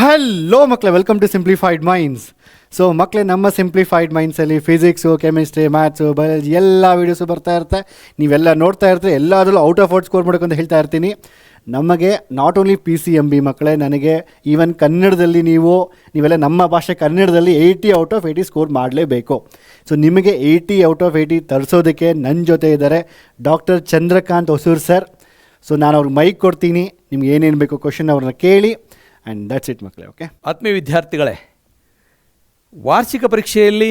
Hello ಮಕ್ಕಳೇ, welcome to simplified minds. So ಮಕ್ಕಳೇ, ನಮ್ಮ ಸಿಂಪ್ಲಿಫೈಡ್ ಮೈಂಡ್ಸಲ್ಲಿ ಫಿಸಿಕ್ಸು, ಕೆಮಿಸ್ಟ್ರಿ, ಮ್ಯಾಥ್ಸು, ಬಯಾಲಜಿ ಎಲ್ಲ ವೀಡಿಯೋಸು ಬರ್ತಾ ಇರುತ್ತೆ. ನೀವೆಲ್ಲ ನೋಡ್ತಾ ಇರ್ತೀರಿ. ಎಲ್ಲದರಲ್ಲೂ ಔಟ್ ಆಫ್ ಔಟ್ ಸ್ಕೋರ್ ಮಾಡೋಕ್ಕಂತ ಹೇಳ್ತಾ ಇರ್ತೀನಿ. ನಮಗೆ ನಾಟ್ ಓನ್ಲಿ PCMB ಮಕ್ಕಳೇ, ನನಗೆ ಈವನ್ ಕನ್ನಡದಲ್ಲಿ ನೀವೆಲ್ಲ ನಮ್ಮ ಭಾಷೆ ಕನ್ನಡದಲ್ಲಿ 80 ಔಟ್ ಆಫ್ 80 ಸ್ಕೋರ್ ಮಾಡಲೇಬೇಕು. ಸೊ ನಿಮಗೆ 80 ಔಟ್ ಆಫ್ 80 ತರಿಸೋದಕ್ಕೆ ನನ್ನ ಜೊತೆ ಇದ್ದಾರೆ doctor Chandrakant Hosur sir. So ನಾನು ಅವ್ರಿಗೆ ಮೈಕ್ ಕೊಡ್ತೀನಿ. ನಿಮ್ಗೆ ಏನೇನು ಬೇಕು ಕ್ವಶನ್ ಅವ್ರನ್ನ ಕೇಳಿ. ಆ್ಯಂಡ್ ದಟ್ಸ್ ಇಟ್ ಮಕ್ಕಳೇ. ಓಕೆ, ಆತ್ಮೀಯ ವಿದ್ಯಾರ್ಥಿಗಳೇ, ವಾರ್ಷಿಕ ಪರೀಕ್ಷೆಯಲ್ಲಿ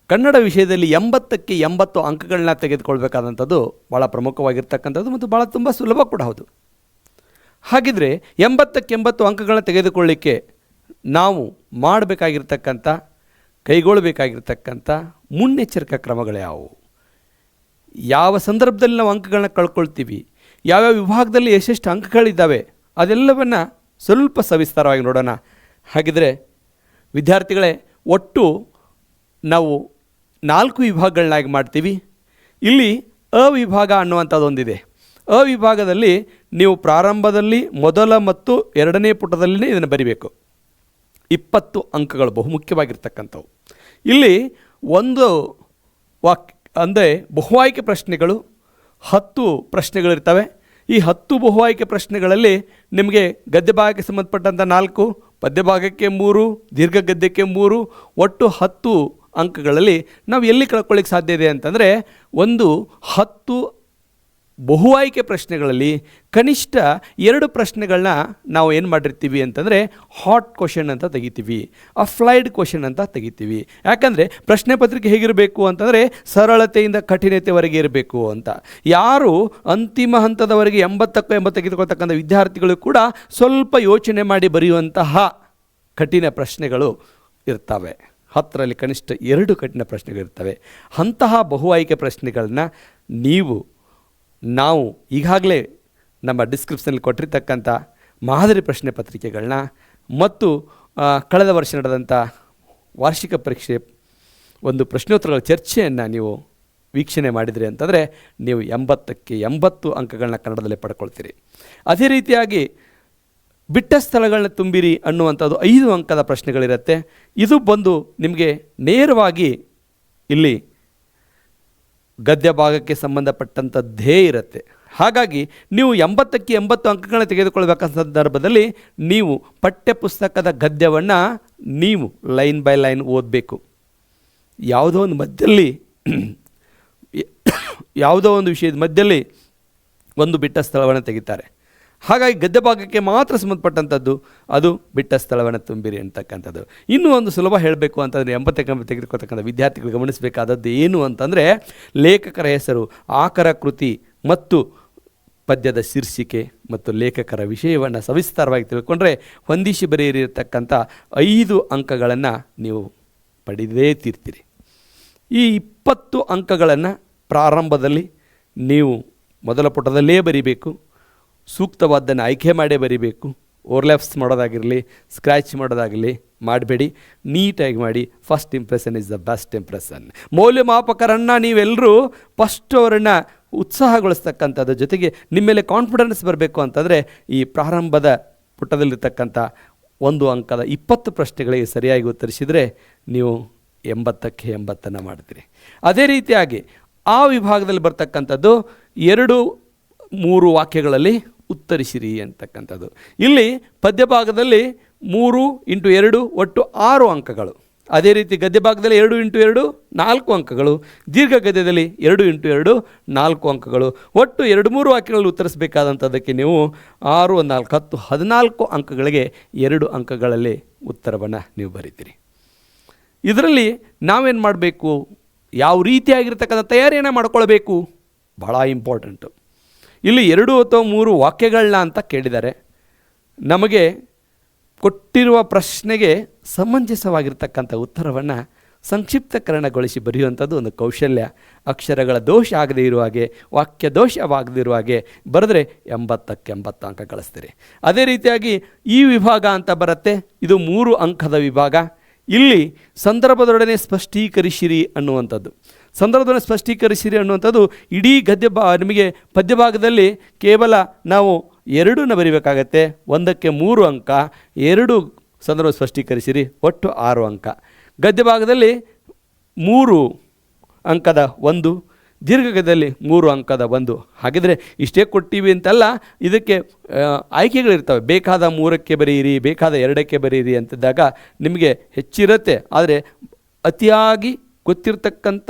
ಕನ್ನಡ ವಿಷಯದಲ್ಲಿ 80ಕ್ಕೆ 80 ಅಂಕಗಳನ್ನ ತೆಗೆದುಕೊಳ್ಬೇಕಾದಂಥದ್ದು ಭಾಳ ಪ್ರಮುಖವಾಗಿರ್ತಕ್ಕಂಥದ್ದು ಮತ್ತು ಭಾಳ ತುಂಬ ಸುಲಭ ಕೂಡ ಹೌದು. ಹಾಗಿದ್ರೆ 80ಕ್ಕೆ 80 ಅಂಕಗಳನ್ನ ತೆಗೆದುಕೊಳ್ಳಿಕ್ಕೆ ನಾವು ಮಾಡಬೇಕಾಗಿರ್ತಕ್ಕಂಥ, ಕೈಗೊಳ್ಳಬೇಕಾಗಿರ್ತಕ್ಕಂಥ ಮುನ್ನೆಚ್ಚರಿಕಾ ಕ್ರಮಗಳು ಯಾವುವು? ಯಾವ ಸಂದರ್ಭದಲ್ಲಿ ನಾವು ಅಂಕಗಳನ್ನ ಕಳ್ಕೊಳ್ತೀವಿ, ಯಾವ್ಯಾವ ವಿಭಾಗದಲ್ಲಿ ಎಷ್ಟೆಷ್ಟು ಅಂಕಗಳಿದ್ದಾವೆ, ಅದೆಲ್ಲವನ್ನು ಸ್ವಲ್ಪ ಸವಿಸ್ತಾರವಾಗಿ ನೋಡೋಣ. ಹಾಗಿದ್ರೆ ವಿದ್ಯಾರ್ಥಿಗಳೇ, ಒಟ್ಟು ನಾವು 4 ವಿಭಾಗಗಳನ್ನಾಗಿ ಮಾಡ್ತೀವಿ. ಇಲ್ಲಿ ಅ ವಿಭಾಗ ಅನ್ನುವಂಥದ್ದೊಂದಿದೆ. ಅ ವಿಭಾಗದಲ್ಲಿ ನೀವು ಪ್ರಾರಂಭದಲ್ಲಿ ಮೊದಲ ಮತ್ತು 2ನೇ ಪುಟದಲ್ಲಿನೇ ಇದನ್ನು ಬರಿಬೇಕು. 20 ಅಂಕಗಳು ಬಹುಮುಖ್ಯವಾಗಿರ್ತಕ್ಕಂಥವು. ಇಲ್ಲಿ ಒಂದು ಅಂದರೆ ಬಹು ಆಯ್ಕೆ ಪ್ರಶ್ನೆಗಳು 10 ಪ್ರಶ್ನೆಗಳಿರ್ತವೆ. ಈ 10 ಬಹು ಆಯ್ಕೆ ಪ್ರಶ್ನೆಗಳಲ್ಲಿ ನಿಮಗೆ ಗದ್ಯ ಭಾಗಕ್ಕೆ ಸಂಬಂಧಪಟ್ಟಂಥ 4, ಪದ್ಯ ಭಾಗಕ್ಕೆ 3, ದೀರ್ಘ ಗದ್ಯಕ್ಕೆ 3, ಒಟ್ಟು 10 ಅಂಕಗಳಲ್ಲಿ ನಾವು ಎಲ್ಲಿ ಕಳ್ಕೊಳ್ಳಿಕ್ಕೆ ಸಾಧ್ಯ ಇದೆ ಅಂತಂದರೆ, ಒಂದು 10 ಬಹು ಆಯ್ಕೆ ಪ್ರಶ್ನೆಗಳಲ್ಲಿ ಕನಿಷ್ಠ 2 ಪ್ರಶ್ನೆಗಳನ್ನ ನಾವು ಏನು ಮಾಡಿರ್ತೀವಿ ಅಂತಂದರೆ ಹಾಟ್ ಕ್ವಶನ್ ಅಂತ ತೆಗಿತೀವಿ, ಅಪ್ಲೈಡ್ ಕ್ವಶನ್ ಅಂತ ತೆಗಿತೀವಿ. ಯಾಕಂದರೆ ಪ್ರಶ್ನೆ ಪತ್ರಿಕೆ ಹೇಗಿರಬೇಕು ಅಂತಂದರೆ ಸರಳತೆಯಿಂದ ಕಠಿಣತೆವರೆಗೆ ಇರಬೇಕು ಅಂತ. ಯಾರು ಅಂತಿಮ ಹಂತದವರೆಗೆ 80ಕ್ಕೂ 80 ತೆಗೆದುಕೊಳ್ತಕ್ಕಂಥ ವಿದ್ಯಾರ್ಥಿಗಳು ಕೂಡ ಸ್ವಲ್ಪ ಯೋಚನೆ ಮಾಡಿ ಬರೆಯುವಂತಹ ಕಠಿಣ ಪ್ರಶ್ನೆಗಳು ಇರ್ತವೆ. 10ರಲ್ಲಿ ಕನಿಷ್ಠ 2 ಕಠಿಣ ಪ್ರಶ್ನೆಗಳಿರ್ತವೆ. ಅಂತಹ ಬಹು ಆಯ್ಕೆ ಪ್ರಶ್ನೆಗಳನ್ನ ನಾವು ಈಗಾಗಲೇ ನಮ್ಮ ಡಿಸ್ಕ್ರಿಪ್ಷನಲ್ಲಿ ಕೊಟ್ಟಿರ್ತಕ್ಕಂಥ ಮಾದರಿ ಪ್ರಶ್ನೆ ಪತ್ರಿಕೆಗಳನ್ನ ಮತ್ತು ಕಳೆದ ವರ್ಷ ನಡೆದಂಥ ವಾರ್ಷಿಕ ಪರೀಕ್ಷೆ ಒಂದು ಪ್ರಶ್ನೋತ್ತರಗಳ ಚರ್ಚೆಯನ್ನು ನೀವು ವೀಕ್ಷಣೆ ಮಾಡಿದ್ರಿ ಅಂತಂದರೆ ನೀವು 80ಕ್ಕೆ 80 ಅಂಕಗಳನ್ನ ಕನ್ನಡದಲ್ಲೇ ಪಡ್ಕೊಳ್ತೀರಿ. ಅದೇ ರೀತಿಯಾಗಿ ಬಿಟ್ಟ ಸ್ಥಳಗಳನ್ನ ತುಂಬಿರಿ ಅನ್ನುವಂಥದ್ದು 5 ಅಂಕದ ಪ್ರಶ್ನೆಗಳಿರುತ್ತೆ. ಇದು ಬಂದು ನಿಮಗೆ ನೇರವಾಗಿ ಇಲ್ಲಿ ಗದ್ಯ ಭಾಗಕ್ಕೆ ಸಂಬಂಧಪಟ್ಟಂಥದ್ದೇ ಇರುತ್ತೆ. ಹಾಗಾಗಿ ನೀವು 80ಕ್ಕೆ 80 ಅಂಕಗಳನ್ನ ತೆಗೆದುಕೊಳ್ಬೇಕಾದ ಸಂದರ್ಭದಲ್ಲಿ ನೀವು ಪಠ್ಯಪುಸ್ತಕದ ಗದ್ಯವನ್ನು ನೀವು ಲೈನ್ ಬೈ ಲೈನ್ ಓದಬೇಕು. ಯಾವುದೋ ಒಂದು ವಿಷಯದ ಮಧ್ಯದಲ್ಲಿ ಒಂದು ಬಿಟ್ಟ ಸ್ಥಳವನ್ನು ತೆಗಿತಾರೆ. ಹಾಗಾಗಿ ಗದ್ಯ ಭಾಗಕ್ಕೆ ಮಾತ್ರ ಸಂಬಂಧಪಟ್ಟಂಥದ್ದು ಅದು ಬಿಟ್ಟ ಸ್ಥಳವನ್ನು ತುಂಬಿರಿ ಅಂತಕ್ಕಂಥದ್ದು. ಇನ್ನೂ ಒಂದು ಸುಲಭ ಹೇಳಬೇಕು ಅಂತಂದರೆ 80ಕ್ಕೆ 80 ತೆಗೆದುಕೊಳ್ತಕ್ಕಂಥ ವಿದ್ಯಾರ್ಥಿಗಳು ಗಮನಿಸಬೇಕಾದದ್ದು ಏನು ಅಂತಂದರೆ, ಲೇಖಕರ ಹೆಸರು, ಆಕರ ಕೃತಿ ಮತ್ತು ಪದ್ಯದ ಶೀರ್ಷಿಕೆ ಮತ್ತು ಲೇಖಕರ ವಿಷಯವನ್ನು ಸವಿಸ್ತಾರವಾಗಿ ತಿಳ್ಕೊಂಡ್ರೆ ಹೊಂದಿಸಿ ಬರೆಯಿರತಕ್ಕಂಥ 5 ಅಂಕಗಳನ್ನು ನೀವು ಪಡೆದೇ ತೀರ್ತೀರಿ. ಈ 20 ಅಂಕಗಳನ್ನು ಪ್ರಾರಂಭದಲ್ಲಿ ನೀವು ಮೊದಲ ಪುಟದಲ್ಲೇ ಬರಿಬೇಕು. ಸೂಕ್ತವಾದ್ದನ್ನು ಆಯ್ಕೆ ಮಾಡೇ ಬರಿಬೇಕು. ಓವರ್ಲ್ಯಾಪ್ಸ್ ಮಾಡೋದಾಗಿರಲಿ, ಸ್ಕ್ರ್ಯಾಚ್ ಮಾಡೋದಾಗಲಿ ಮಾಡಬೇಡಿ. ನೀಟಾಗಿ ಮಾಡಿ. First impression is the best impression. ಮೌಲ್ಯಮಾಪಕರನ್ನು ನೀವೆಲ್ಲರೂ ಫಸ್ಟ್ ಅವರನ್ನು ಉತ್ಸಾಹಗೊಳಿಸ್ತಕ್ಕಂಥದ್ದು, ಜೊತೆಗೆ ನಿಮ್ಮ ಮೇಲೆ ಕಾನ್ಫಿಡೆನ್ಸ್ ಬರಬೇಕು ಅಂತಂದರೆ ಈ ಪ್ರಾರಂಭದ ಪುಟದಲ್ಲಿರ್ತಕ್ಕಂಥ 1 ಅಂಕದ 20 ಪ್ರಶ್ನೆಗಳಿಗೆ ಸರಿಯಾಗಿ ಉತ್ತರಿಸಿದರೆ ನೀವು 80ಕ್ಕೆ 80 ಮಾಡ್ತೀರಿ. ಅದೇ ರೀತಿಯಾಗಿ ಆ ವಿಭಾಗದಲ್ಲಿ ಬರ್ತಕ್ಕಂಥದ್ದು 2-3 ವಾಕ್ಯಗಳಲ್ಲಿ ಉತ್ತರಿಸಿರಿ ಅಂತಕ್ಕಂಥದ್ದು. ಇಲ್ಲಿ ಪದ್ಯ ಭಾಗದಲ್ಲಿ 3 × 2 ಒಟ್ಟು 6 ಅಂಕಗಳು. ಅದೇ ರೀತಿ ಗದ್ಯ ಭಾಗದಲ್ಲಿ 2 × 2 4 ಅಂಕಗಳು. ದೀರ್ಘ ಗದ್ಯದಲ್ಲಿ 2 × 2 4 ಅಂಕಗಳು. ಒಟ್ಟು 2-3 ವಾಕ್ಯಗಳಲ್ಲಿ ಉತ್ತರಿಸಬೇಕಾದಂಥದ್ದಕ್ಕೆ ನೀವು 6, 4, 10, 14 ಅಂಕಗಳಿಗೆ 2 ಅಂಕಗಳಲ್ಲಿ ಉತ್ತರವನ್ನು ನೀವು ಬರೀತೀರಿ. ಇದರಲ್ಲಿ ನಾವೇನು ಮಾಡಬೇಕು, ಯಾವ ರೀತಿಯಾಗಿರ್ತಕ್ಕಂಥ ತಯಾರಿಯನ್ನು ಮಾಡ್ಕೊಳ್ಬೇಕು, ಭಾಳ ಇಂಪಾರ್ಟೆಂಟು. ಇಲ್ಲಿ 2 ಅಥವಾ 3 ವಾಕ್ಯಗಳನ್ನ ಅಂತ ಕೇಳಿದ್ದಾರೆ. ನಮಗೆ ಕೊಟ್ಟಿರುವ ಪ್ರಶ್ನೆಗೆ ಸಮಂಜಸವಾಗಿರ್ತಕ್ಕಂಥ ಉತ್ತರವನ್ನು ಸಂಕ್ಷಿಪ್ತಕರಣಗೊಳಿಸಿ ಬರೆಯುವಂಥದ್ದು ಒಂದು ಕೌಶಲ್ಯ. ಅಕ್ಷರಗಳ ದೋಷ ಆಗದೇ ಇರುವ ಹಾಗೆ, ವಾಕ್ಯ ದೋಷವಾಗದೇ ಇರುವ ಹಾಗೆ ಬರೆದ್ರೆ 80ಕ್ಕೆ 80 ಅಂಕ ಗಳಿಸ್ತೀರಿ. ಅದೇ ರೀತಿಯಾಗಿ ಈ ವಿಭಾಗ ಅಂತ ಬರುತ್ತೆ. ಇದು 3 ಅಂಕದ ವಿಭಾಗ. ಇಲ್ಲಿ ಸಂದರ್ಭದೊಡನೆ ಸ್ಪಷ್ಟೀಕರಿಸಿರಿ ಅನ್ನುವಂಥದ್ದು. ಸಂದರ್ಭದೊಡನೆ ಸ್ಪಷ್ಟೀಕರಿಸಿರಿ ಅನ್ನುವಂಥದ್ದು ಇಡೀ ನಿಮಗೆ ಪದ್ಯಭಾಗದಲ್ಲಿ ಕೇವಲ ನಾವು ಎರಡನ್ನ ಬರೀಬೇಕಾಗತ್ತೆ. ಒಂದಕ್ಕೆ 3 ಅಂಕ, 2 ಸಂದರ್ಭ ಸ್ಪಷ್ಟೀಕರಿಸಿರಿ, ಒಟ್ಟು 6 ಅಂಕ. ಗದ್ಯ ಭಾಗದಲ್ಲಿ 3 ಅಂಕದ 1, ದೀರ್ಘಗದ್ಯದಲ್ಲಿ 3 ಅಂಕದ 1. ಹಾಗಿದ್ರೆ ಇಷ್ಟೇ ಕೊಟ್ಟಿವಿ ಅಂತಲ್ಲ, ಇದಕ್ಕೆ ಆಯ್ಕೆಗಳಿರ್ತವೆ. ಬೇಕಾದ 3ಕ್ಕೆ ಬರೀರಿ, ಬೇಕಾದ 2ಕ್ಕೆ ಬರೀರಿ ಅಂತಿದ್ದಾಗ ನಿಮಗೆ ಹೆಚ್ಚಿರುತ್ತೆ. ಆದರೆ ಅತಿಯಾಗಿ ಗೊತ್ತಿರತಕ್ಕಂಥ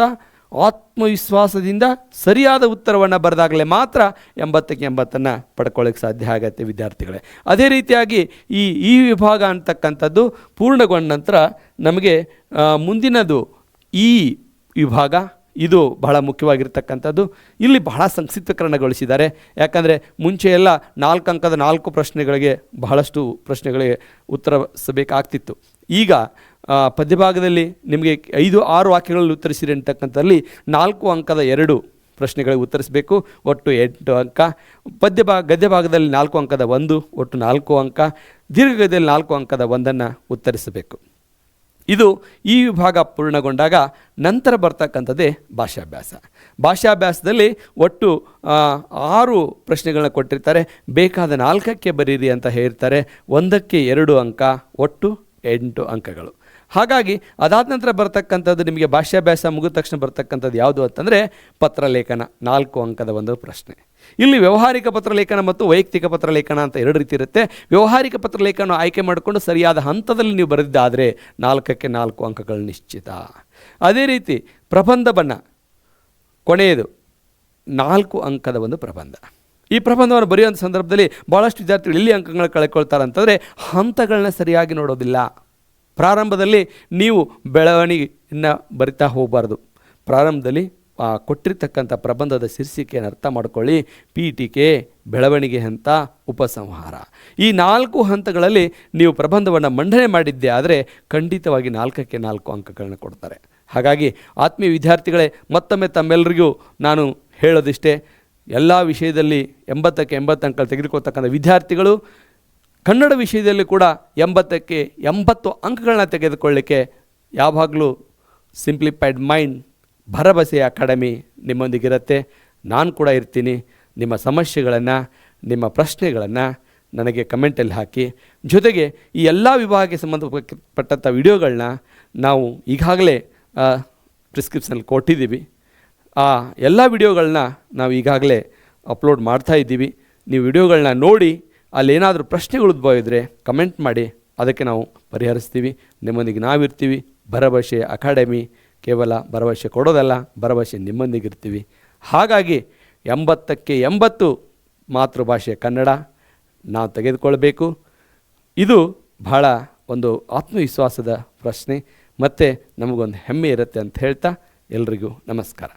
ಆತ್ಮವಿಶ್ವಾಸದಿಂದ ಸರಿಯಾದ ಉತ್ತರವನ್ನು ಬರೆದಾಗಲೇ ಮಾತ್ರ 80ಕ್ಕೆ 80 ಪಡ್ಕೊಳ್ಳೋಕ್ಕೆ ಸಾಧ್ಯ ಆಗುತ್ತೆ ವಿದ್ಯಾರ್ಥಿಗಳೇ. ಅದೇ ರೀತಿಯಾಗಿ ಈ ವಿಭಾಗ ಅಂತಕ್ಕಂಥದ್ದು ಪೂರ್ಣಗೊಂಡ ನಂತರ ನಮಗೆ ಮುಂದಿನದು ಈ ವಿಭಾಗ. ಇದು ಬಹಳ ಮುಖ್ಯವಾಗಿರ್ತಕ್ಕಂಥದ್ದು. ಇಲ್ಲಿ ಬಹಳ ಸಂಕ್ಷಿಪ್ತೀಕರಣಗೊಳಿಸಿದ್ದಾರೆ. ಯಾಕಂದರೆ ಮುಂಚೆ ಎಲ್ಲ 4 ಅಂಕದ 4 ಪ್ರಶ್ನೆಗಳಿಗೆ ಬಹಳಷ್ಟು ಪ್ರಶ್ನೆಗಳಿಗೆ ಉತ್ತರಿಸಬೇಕಾಗ್ತಿತ್ತು. ಈಗ ಪದ್ಯಭಾಗದಲ್ಲಿ ನಿಮಗೆ 5-6 ವಾಕ್ಯಗಳಲ್ಲಿ ಉತ್ತರಿಸಿರಿ ಅಂತಕ್ಕಂಥಲ್ಲಿ 4 ಅಂಕದ 2 ಪ್ರಶ್ನೆಗಳಿಗೆ ಉತ್ತರಿಸಬೇಕು, ಒಟ್ಟು 8 ಅಂಕ. ಗದ್ಯ ಭಾಗದಲ್ಲಿ 4 ಅಂಕದ 1, ಒಟ್ಟು 4 ಅಂಕ. ದೀರ್ಘಗದ್ಯದಲ್ಲಿ 4 ಅಂಕದ 1 ಉತ್ತರಿಸಬೇಕು. ಇದು ಈ ವಿಭಾಗ ಪೂರ್ಣಗೊಂಡಾಗ ನಂತರ ಬರ್ತಕ್ಕಂಥದ್ದೇ ಭಾಷಾಭ್ಯಾಸ. ಭಾಷಾಭ್ಯಾಸದಲ್ಲಿ ಒಟ್ಟು 6 ಪ್ರಶ್ನೆಗಳನ್ನ ಕೊಟ್ಟಿರ್ತಾರೆ. ಬೇಕಾದ 4ಕ್ಕೆ ಬರೀರಿ ಅಂತ ಹೇಳಿರ್ತಾರೆ. 1ಕ್ಕೆ 2 ಅಂಕ, ಒಟ್ಟು 8 ಅಂಕಗಳು. ಹಾಗಾಗಿ ಅದಾದ ನಂತರ ಬರ್ತಕ್ಕಂಥದ್ದು ನಿಮಗೆ ಭಾಷಾಭ್ಯಾಸ ಮುಗಿದ ತಕ್ಷಣ ಬರ್ತಕ್ಕಂಥದ್ದು ಯಾವುದು ಅಂತಂದರೆ ಪತ್ರಲೇಖನ, 4 ಅಂಕದ 1 ಪ್ರಶ್ನೆ. ಇಲ್ಲಿ ವ್ಯಾವಹಾರಿಕ ಪತ್ರಲೇಖನ ಮತ್ತು ವೈಯಕ್ತಿಕ ಪತ್ರಲೇಖನ ಅಂತ 2 ರೀತಿ ಇರುತ್ತೆ. ವ್ಯಾವಹಾರಿಕ ಪತ್ರಲೇಖನ ಆಯ್ಕೆ ಮಾಡಿಕೊಂಡು ಸರಿಯಾದ ಹಂತದಲ್ಲಿ ನೀವು ಬರೆದಿದ್ದಾದರೆ 4ಕ್ಕೆ 4 ಅಂಕಗಳು ನಿಶ್ಚಿತ. ಅದೇ ರೀತಿ ಪ್ರಬಂಧವನ್ನು ಕೊನೆಯದು 4 ಅಂಕದ 1 ಪ್ರಬಂಧ. ಈ ಪ್ರಬಂಧವನ್ನು ಬರೆಯುವಂಥ ಸಂದರ್ಭದಲ್ಲಿ ಭಾಳಷ್ಟು ವಿದ್ಯಾರ್ಥಿಗಳು ಎಲ್ಲಿ ಅಂಕಗಳನ್ನ ಕಳ್ಕೊಳ್ತಾರೆ ಅಂತಂದರೆ ಹಂತಗಳನ್ನ ಸರಿಯಾಗಿ ನೋಡೋದಿಲ್ಲ. ಪ್ರಾರಂಭದಲ್ಲಿ ನೀವು ಬೆಳವಣಿಗೆಯನ್ನು ಬರಿತಾ ಹೋಗಬಾರ್ದು. ಪ್ರಾರಂಭದಲ್ಲಿ ಕೊಟ್ಟಿರ್ತಕ್ಕಂಥ ಪ್ರಬಂಧದ ಶೀರ್ಷಿಕೆಯನ್ನು ಅರ್ಥ ಮಾಡ್ಕೊಳ್ಳಿ. ಪೀಠಿಕೆ, ಬೆಳವಣಿಗೆ ಹಂತ, ಉಪಸಂಹಾರ, ಈ 4 ಹಂತಗಳಲ್ಲಿ ನೀವು ಪ್ರಬಂಧವನ್ನು ಮಂಡನೆ ಮಾಡಿದ್ದೆ ಆದರೆ ಖಂಡಿತವಾಗಿ 4ಕ್ಕೆ 4 ಅಂಕಗಳನ್ನ ಕೊಡ್ತಾರೆ. ಹಾಗಾಗಿ ಆತ್ಮೀಯ ವಿದ್ಯಾರ್ಥಿಗಳೇ, ಮತ್ತೊಮ್ಮೆ ತಮ್ಮೆಲ್ಲರಿಗೂ ನಾನು ಹೇಳೋದಿಷ್ಟೇ, ಎಲ್ಲ ವಿಷಯದಲ್ಲಿ 80ಕ್ಕೆ 80 ಅಂಕಗಳು ತೆಗೆದುಕೊಳ್ತಕ್ಕಂಥ ವಿದ್ಯಾರ್ಥಿಗಳು ಕನ್ನಡ ವಿಷಯದಲ್ಲಿ ಕೂಡ 80ಕ್ಕೆ 80 ಅಂಕಗಳನ್ನ ತೆಗೆದುಕೊಳ್ಳಿಕ್ಕೆ ಯಾವಾಗಲೂ ಸಿಂಪ್ಲಿಫೈಡ್ ಮೈಂಡ್ ಭರವಸೆ ಅಕಾಡೆಮಿ ನಿಮ್ಮೊಂದಿಗಿರುತ್ತೆ. ನಾನು ಕೂಡ ಇರ್ತೀನಿ. ನಿಮ್ಮ ಸಮಸ್ಯೆಗಳನ್ನು, ನಿಮ್ಮ ಪ್ರಶ್ನೆಗಳನ್ನು ನನಗೆ ಕಮೆಂಟಲ್ಲಿ ಹಾಕಿ. ಜೊತೆಗೆ ಈ ಎಲ್ಲ ವಿಭಾಗಕ್ಕೆ ಸಂಬಂಧಪಟ್ಟಂಥ ವಿಡಿಯೋಗಳನ್ನ ನಾವು ಈಗಾಗಲೇ ಪ್ರಿಸ್ಕ್ರಿಪ್ಷನಲ್ಲಿ ಕೊಟ್ಟಿದ್ದೀವಿ. ಆ ಎಲ್ಲ ವಿಡಿಯೋಗಳನ್ನ ನಾವು ಈಗಾಗಲೇ ಅಪ್ಲೋಡ್ ಮಾಡ್ತಾಯಿದ್ದೀವಿ. ನೀವು ವಿಡಿಯೋಗಳನ್ನ ನೋಡಿ ಅಲ್ಲೇನಾದರೂ ಪ್ರಶ್ನೆಗಳು ಉದ್ಭವ ಇದ್ದರೆ ಕಮೆಂಟ್ ಮಾಡಿ, ಅದಕ್ಕೆ ನಾವು ಪರಿಹರಿಸ್ತೀವಿ. ನಿಮ್ಮೊಂದಿಗೆ ನಾವಿರ್ತೀವಿ. ಭರವಸೆ ಅಕಾಡೆಮಿ ಕೇವಲ ಭರವಸೆ ಕೊಡೋದಲ್ಲ, ಭರವಸೆ ನಿಮ್ಮೊಂದಿಗಿರ್ತೀವಿ. ಹಾಗಾಗಿ 80ಕ್ಕೆ 80 ಮಾತೃಭಾಷೆ ಕನ್ನಡ ನಾವು ತೆಗೆದುಕೊಳ್ಬೇಕು. ಇದು ಬಹಳ ಒಂದು ಆತ್ಮವಿಶ್ವಾಸದ ಪ್ರಶ್ನೆ ಮತ್ತು ನಮಗೊಂದು ಹೆಮ್ಮೆ ಇರುತ್ತೆ ಅಂತ ಹೇಳ್ತಾ ಎಲ್ರಿಗೂ ನಮಸ್ಕಾರ.